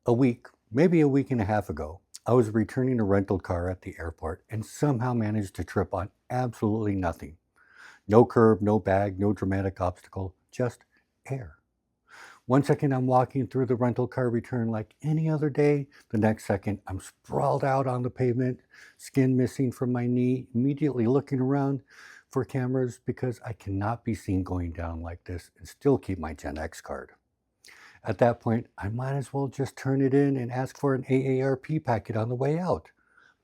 Maybe a week and a half ago, I was returning a rental car at the airport and somehow managed to trip on absolutely nothing. No curb, no bag, no dramatic obstacle, just air. One second I'm walking through the rental car return like any other day. The next second I'm sprawled out on the pavement, skin missing from my knee, immediately looking around for cameras because I cannot be seen going down like this and still keep my Gen X card. At that point, I might as well just turn it in and ask for an AARP packet on the way out.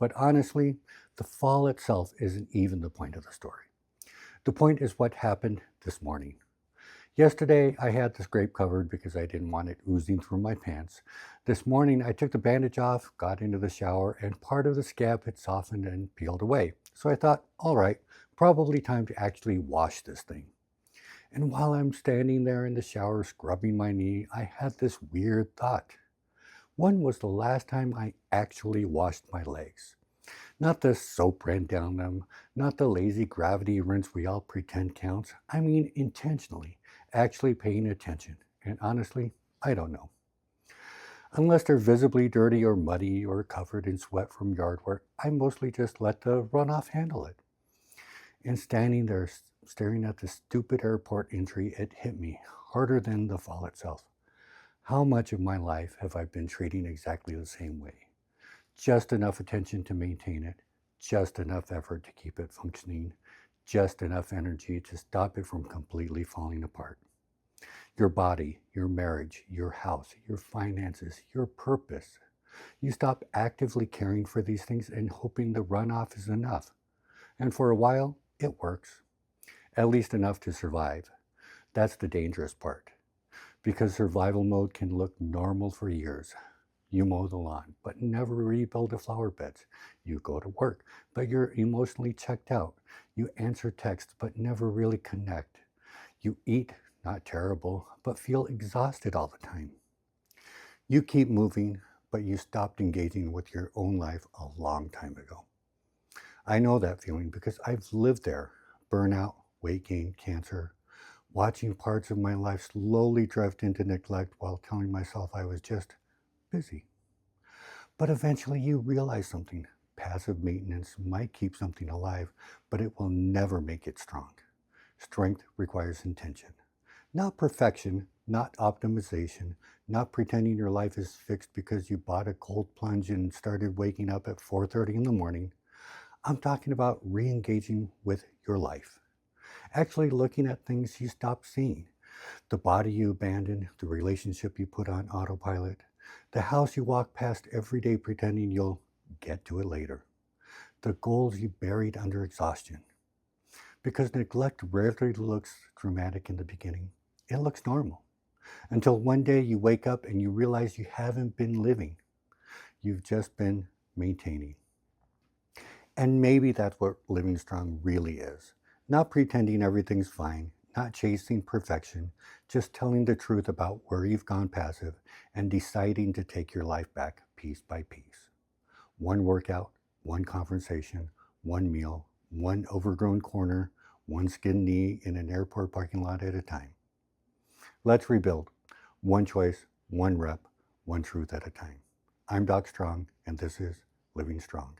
But honestly, the fall itself isn't even the point of the story. The point is what happened this morning. Yesterday, I had the scrape covered because I didn't want it oozing through my pants. This morning, I took the bandage off, got into the shower, and part of the scab had softened and peeled away. So I thought, all right, probably time to actually wash this thing. And while I'm standing there in the shower scrubbing my knee, I had this weird thought. When was the last time I actually washed my legs? Not the soap ran down them, not the lazy gravity rinse we all pretend counts. I mean intentionally, actually paying attention. And honestly, I don't know. Unless they're visibly dirty or muddy or covered in sweat from yard work, I mostly just let the runoff handle it. And standing there staring at the stupid airport entry, it hit me harder than the fall itself. How much of my life have I been treating exactly the same way? Just enough attention to maintain it, just enough effort to keep it functioning, just enough energy to stop it from completely falling apart. Your body, your marriage, your house, your finances, your purpose. You stop actively caring for these things and hoping the runoff is enough. And for a while, it works. At least enough to survive. That's the dangerous part. Because survival mode can look normal for years. You mow the lawn, but never rebuild the flower beds. You go to work, but you're emotionally checked out. You answer texts, but never really connect. You eat, not terrible, but feel exhausted all the time. You keep moving, but you stopped engaging with your own life a long time ago. I know that feeling because I've lived there. Burnout, weight gain, cancer, watching parts of my life slowly drift into neglect while telling myself I was just busy. But eventually you realize something. Passive maintenance might keep something alive, but it will never make it strong. Strength requires intention. Not perfection, not optimization, not pretending your life is fixed because you bought a cold plunge and started waking up at 4:30 in the morning. I'm talking about re-engaging with your life. Actually looking at things you stopped seeing. The body you abandoned, the relationship you put on autopilot, the house you walk past every day pretending you'll get to it later, the goals you buried under exhaustion. Because neglect rarely looks dramatic in the beginning. It looks normal. Until one day you wake up and you realize you haven't been living. You've just been maintaining. And maybe that's what living strong really is. Not pretending everything's fine, not chasing perfection, just telling the truth about where you've gone passive and deciding to take your life back piece by piece. One workout, one conversation, one meal, one overgrown corner, one skinned knee in an airport parking lot at a time. Let's rebuild. One choice, one rep, one truth at a time. I'm Doc Strong, and this is Living Strong.